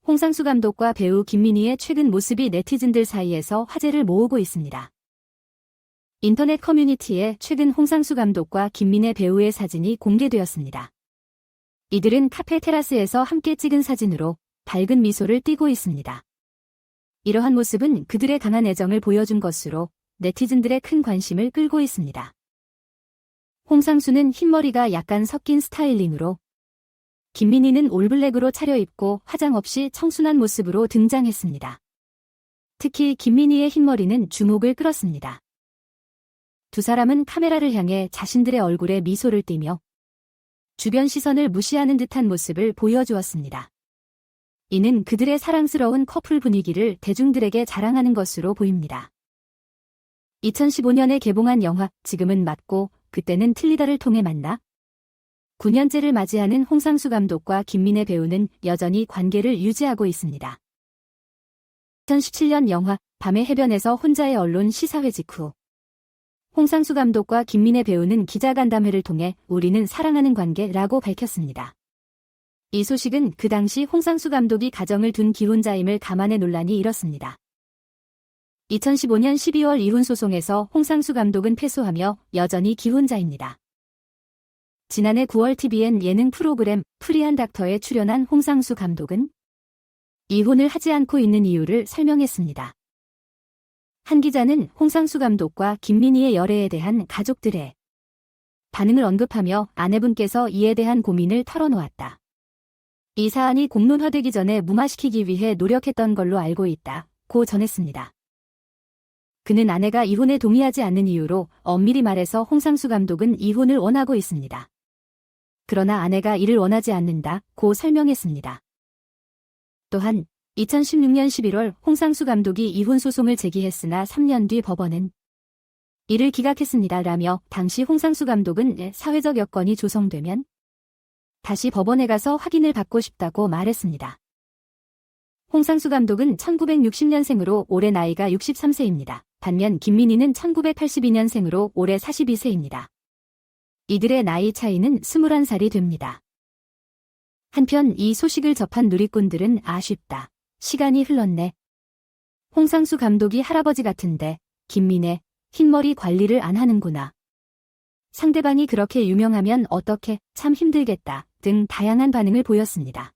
홍상수 감독과 배우 김민희의 최근 모습이 네티즌들 사이에서 화제를 모으고 있습니다. 인터넷 커뮤니티에 최근 홍상수 감독과 김민희 배우의 사진이 공개되었습니다. 이들은 카페 테라스에서 함께 찍은 사진으로 밝은 미소를 띠고 있습니다. 이러한 모습은 그들의 강한 애정을 보여준 것으로 네티즌들의 큰 관심을 끌고 있습니다. 홍상수는 흰머리가 약간 섞인 스타일링으로, 김민희는 올블랙으로 차려입고 화장 없이 청순한 모습으로 등장했습니다. 특히 김민희의 흰머리는 주목을 끌었습니다. 두 사람은 카메라를 향해 자신들의 얼굴에 미소를 띠며 주변 시선을 무시하는 듯한 모습을 보여주었습니다. 이는 그들의 사랑스러운 커플 분위기를 대중들에게 자랑하는 것으로 보입니다. 2015년에 개봉한 영화 지금은 맞고 그때는 틀리다를 통해 만나 9년째를 맞이하는 홍상수 감독과 김민희 배우는 여전히 관계를 유지하고 있습니다. 2017년 영화 밤의 해변에서 혼자의 언론 시사회 직후 홍상수 감독과 김민희 배우는 기자간담회를 통해 우리는 사랑하는 관계라고 밝혔습니다. 이 소식은 그 당시 홍상수 감독이 가정을 둔 기혼자임을 감안해 논란이 일었습니다. 2015년 12월 이혼 소송에서 홍상수 감독은 패소하며 여전히 기혼자입니다. 지난해 9월 TVN 예능 프로그램 프리한 닥터에 출연한 홍상수 감독은 이혼을 하지 않고 있는 이유를 설명했습니다. 한 기자는 홍상수 감독과 김민희의 열애에 대한 가족들의 반응을 언급하며 아내분께서 이에 대한 고민을 털어놓았다. 이 사안이 공론화되기 전에 무마시키기 위해 노력했던 걸로 알고 있다고 전했습니다. 그는 아내가 이혼에 동의하지 않는 이유로 엄밀히 말해서 홍상수 감독은 이혼을 원하고 있습니다. 그러나 아내가 이를 원하지 않는다고 설명했습니다. 또한 2016년 11월 홍상수 감독이 이혼 소송을 제기했으나 3년 뒤 법원은 이를 기각했습니다라며 당시 홍상수 감독은 사회적 여건이 조성되면 다시 법원에 가서 확인을 받고 싶다고 말했습니다. 홍상수 감독은 1960년생으로 올해 나이가 63세입니다. 반면 김민희는 1982년생으로 올해 42세입니다. 이들의 나이 차이는 21살이 됩니다. 한편 이 소식을 접한 누리꾼들은 아쉽다. 시간이 흘렀네. 홍상수 감독이 할아버지 같은데 김민희 흰머리 관리를 안 하는구나. 상대방이 그렇게 유명하면 어떻게 참 힘들겠다 등 다양한 반응을 보였습니다.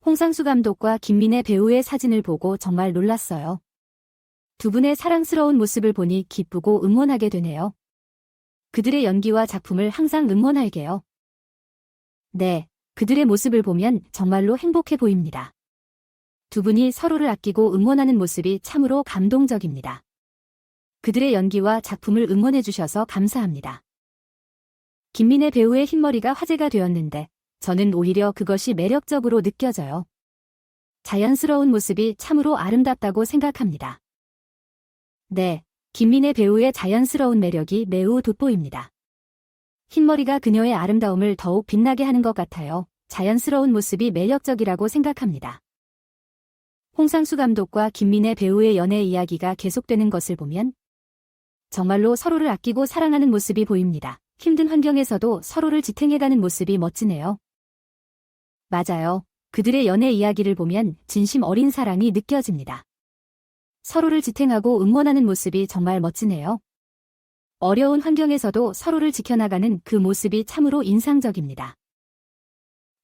홍상수 감독과 김민희 배우의 사진을 보고 정말 놀랐어요. 두 분의 사랑스러운 모습을 보니 기쁘고 응원하게 되네요. 그들의 연기와 작품을 항상 응원할게요. 네, 그들의 모습을 보면 정말로 행복해 보입니다. 두 분이 서로를 아끼고 응원하는 모습이 참으로 감동적입니다. 그들의 연기와 작품을 응원해 주셔서 감사합니다. 김민희 배우의 흰머리가 화제가 되었는데 저는 오히려 그것이 매력적으로 느껴져요. 자연스러운 모습이 참으로 아름답다고 생각합니다. 네, 김민희 배우의 자연스러운 매력이 매우 돋보입니다. 흰머리가 그녀의 아름다움을 더욱 빛나게 하는 것 같아요. 자연스러운 모습이 매력적이라고 생각합니다. 홍상수 감독과 김민희 배우의 연애 이야기가 계속되는 것을 보면 정말로 서로를 아끼고 사랑하는 모습이 보입니다. 힘든 환경에서도 서로를 지탱해가는 모습이 멋지네요. 맞아요. 그들의 연애 이야기를 보면 진심 어린 사랑이 느껴집니다. 서로를 지탱하고 응원하는 모습이 정말 멋지네요. 어려운 환경에서도 서로를 지켜나가는 그 모습이 참으로 인상적입니다.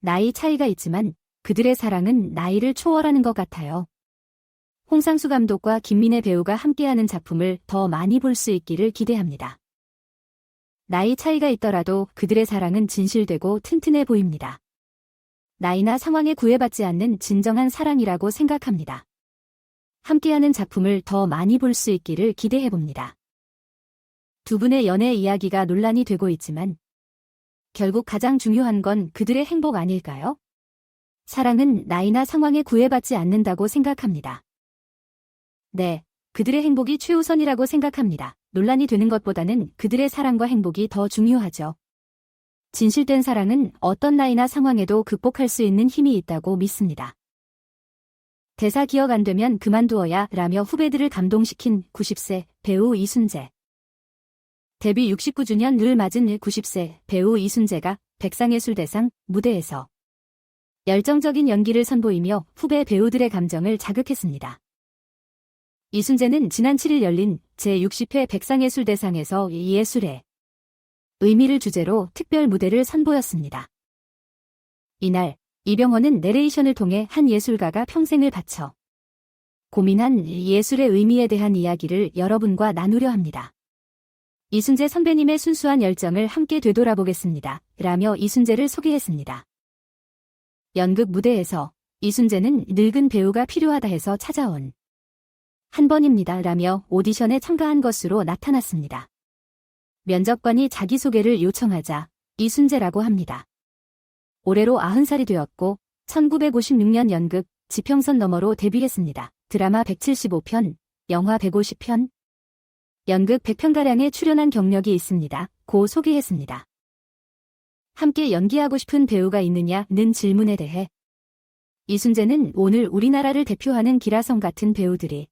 나이 차이가 있지만 그들의 사랑은 나이를 초월하는 것 같아요. 홍상수 감독과 김민희 배우가 함께하는 작품을 더 많이 볼 수 있기를 기대합니다. 나이 차이가 있더라도 그들의 사랑은 진실되고 튼튼해 보입니다. 나이나 상황에 구애받지 않는 진정한 사랑이라고 생각합니다. 함께하는 작품을 더 많이 볼 수 있기를 기대해봅니다. 두 분의 연애 이야기가 논란이 되고 있지만 결국 가장 중요한 건 그들의 행복 아닐까요? 사랑은 나이나 상황에 구애받지 않는다고 생각합니다. 네, 그들의 행복이 최우선이라고 생각합니다. 논란이 되는 것보다는 그들의 사랑과 행복이 더 중요하죠. 진실된 사랑은 어떤 나이나 상황에도 극복할 수 있는 힘이 있다고 믿습니다. 대사 기억 안 되면 그만두어야 라며 후배들을 감동시킨 90세 배우 이순재. 데뷔 69주년을 맞은 90세 배우 이순재가 백상예술대상 무대에서 열정적인 연기를 선보이며 후배 배우들의 감정을 자극했습니다. 이순재는 지난 7일 열린 제60회 백상예술대상에서 예술의 의미를 주제로 특별 무대를 선보였습니다. 이날 이병헌은 내레이션을 통해 한 예술가가 평생을 바쳐 고민한 예술의 의미에 대한 이야기를 여러분과 나누려 합니다. 이순재 선배님의 순수한 열정을 함께 되돌아보겠습니다. 라며 이순재를 소개했습니다. 연극 무대에서 이순재는 늙은 배우가 필요하다 해서 찾아온 한 번입니다. 라며 오디션에 참가한 것으로 나타났습니다. 면접관이 자기소개를 요청하자 이순재라고 합니다. 올해로 90살이 되었고 1956년 연극 지평선 너머로 데뷔했습니다. 드라마 175편, 영화 150편, 연극 100편가량에 출연한 경력이 있습니다. 고 소개했습니다. 함께 연기하고 싶은 배우가 있느냐는 질문에 대해 이순재는 오늘 우리나라를 대표하는 기라성 같은 배우들이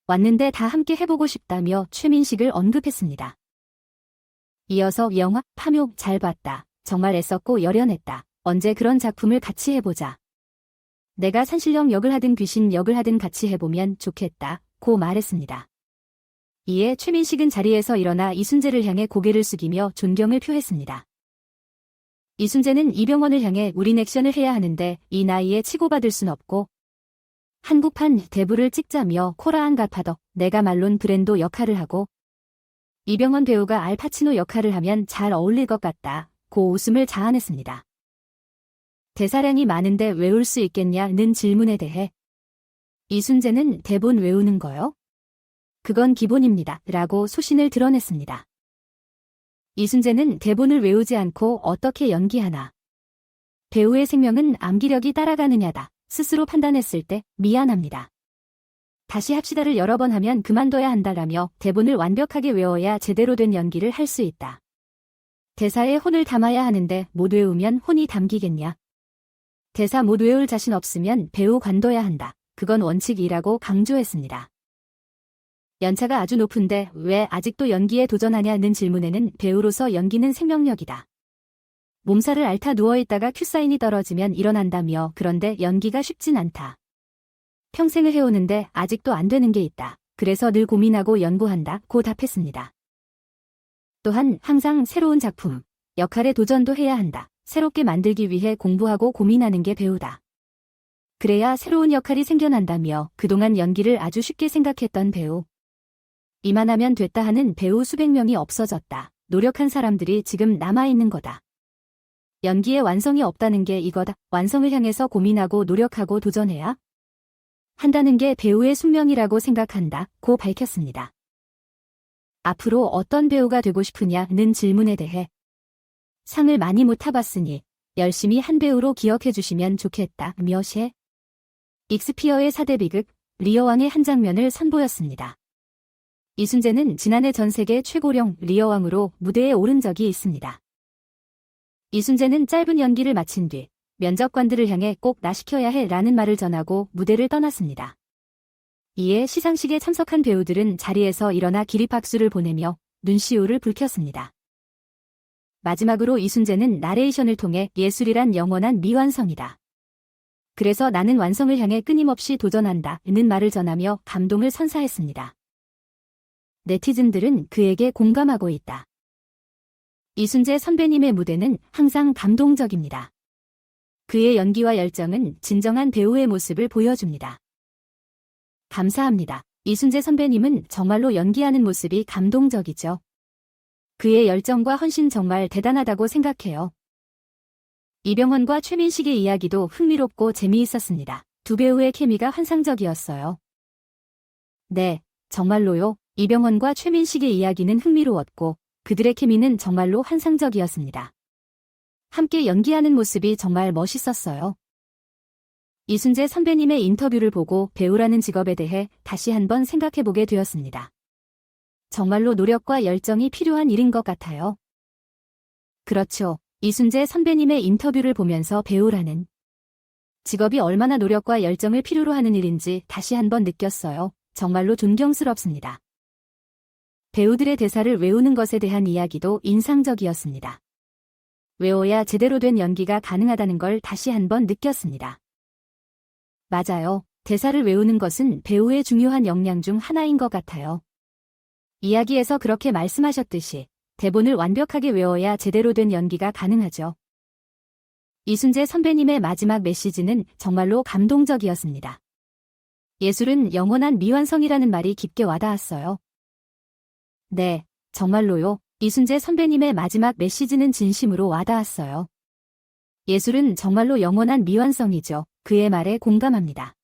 왔는데 다 함께 해보고 싶다며 최민식을 언급했습니다. 이어서 영화 파묘 잘 봤다. 정말 애썼고 열연했다. 언제 그런 작품을 같이 해보자. 내가 산신령 역을 하든 귀신 역을 하든 같이 해보면 좋겠다. 고 말했습니다. 이에 최민식은 자리에서 일어나 이순재를 향해 고개를 숙이며 존경을 표했습니다. 이순재는 이병헌을 향해 우린 액션을 해야 하는데 이 나이에 치고받을 순 없고 한국판 대부를 찍자며 코라한 갓파더 내가 말론 브랜도 역할을 하고 이병헌 배우가 알파치노 역할을 하면 잘 어울릴 것 같다. 고 웃음을 자아냈습니다. 대사량이 많은데 외울 수 있겠냐는 질문에 대해 이순재는 대본 외우는 거요? 그건 기본입니다. 라고 소신을 드러냈습니다. 이순재는 대본을 외우지 않고 어떻게 연기하나. 배우의 생명은 암기력이 따라가느냐다. 스스로 판단했을 때 미안합니다. 다시 합시다를 여러 번 하면 그만둬야 한다라며 대본을 완벽하게 외워야 제대로 된 연기를 할 수 있다. 대사에 혼을 담아야 하는데 못 외우면 혼이 담기겠냐. 대사 못 외울 자신 없으면 배우 관둬야 한다. 그건 원칙이라고 강조했습니다. 연차가 아주 높은데 왜 아직도 연기에 도전하냐는 질문에는 배우로서 연기는 생명력이다. 몸살을 앓다 누워있다가 큐사인이 떨어지면 일어난다며 그런데 연기가 쉽진 않다. 평생을 해오는데 아직도 안 되는 게 있다. 그래서 늘 고민하고 연구한다. 고 답했습니다. 또한 항상 새로운 작품, 역할에 도전도 해야 한다. 새롭게 만들기 위해 공부하고 고민하는 게 배우다. 그래야 새로운 역할이 생겨난다며 그동안 연기를 아주 쉽게 생각했던 배우. 이만하면 됐다 하는 배우 수백 명이 없어졌다. 노력한 사람들이 지금 남아있는 거다. 연기에 완성이 없다는 게 이거다. 완성을 향해서 고민하고 노력하고 도전해야 한다는 게 배우의 숙명이라고 생각한다. 고 밝혔습니다. 앞으로 어떤 배우가 되고 싶으냐는 질문에 대해 상을 많이 못 타봤으니 열심히 한 배우로 기억해 주시면 좋겠다며 익스피어의 4대 비극 리어왕의 한 장면을 선보였습니다. 이순재는 지난해 전 세계 최고령 리어왕으로 무대에 오른 적이 있습니다. 이순재는 짧은 연기를 마친 뒤 면접관들을 향해 꼭 나 시켜야 해 라는 말을 전하고 무대를 떠났습니다. 이에 시상식에 참석한 배우들은 자리에서 일어나 기립박수를 보내며 눈시울을 붉혔습니다. 마지막으로 이순재는 나레이션을 통해 예술이란 영원한 미완성이다. 그래서 나는 완성을 향해 끊임없이 도전한다는 말을 전하며 감동을 선사했습니다. 네티즌들은 그에게 공감하고 있다. 이순재 선배님의 무대는 항상 감동적입니다. 그의 연기와 열정은 진정한 배우의 모습을 보여줍니다. 감사합니다. 이순재 선배님은 정말로 연기하는 모습이 감동적이죠. 그의 열정과 헌신 정말 대단하다고 생각해요. 이병헌과 최민식의 이야기도 흥미롭고 재미있었습니다. 두 배우의 케미가 환상적이었어요. 네, 정말로요. 이병헌과 최민식의 이야기는 흥미로웠고 그들의 케미는 정말로 환상적이었습니다. 함께 연기하는 모습이 정말 멋있었어요. 이순재 선배님의 인터뷰를 보고 배우라는 직업에 대해 다시 한번 생각해보게 되었습니다. 정말로 노력과 열정이 필요한 일인 것 같아요. 그렇죠. 이순재 선배님의 인터뷰를 보면서 배우라는 직업이 얼마나 노력과 열정을 필요로 하는 일인지 다시 한번 느꼈어요. 정말로 존경스럽습니다. 배우들의 대사를 외우는 것에 대한 이야기도 인상적이었습니다. 외워야 제대로 된 연기가 가능하다는 걸 다시 한번 느꼈습니다. 맞아요. 대사를 외우는 것은 배우의 중요한 역량 중 하나인 것 같아요. 이야기에서 그렇게 말씀하셨듯이 대본을 완벽하게 외워야 제대로 된 연기가 가능하죠. 이순재 선배님의 마지막 메시지는 정말로 감동적이었습니다. 예술은 영원한 미완성이라는 말이 깊게 와닿았어요. 네, 정말로요. 이순재 선배님의 마지막 메시지는 진심으로 와닿았어요. 예술은 정말로 영원한 미완성이죠. 그의 말에 공감합니다.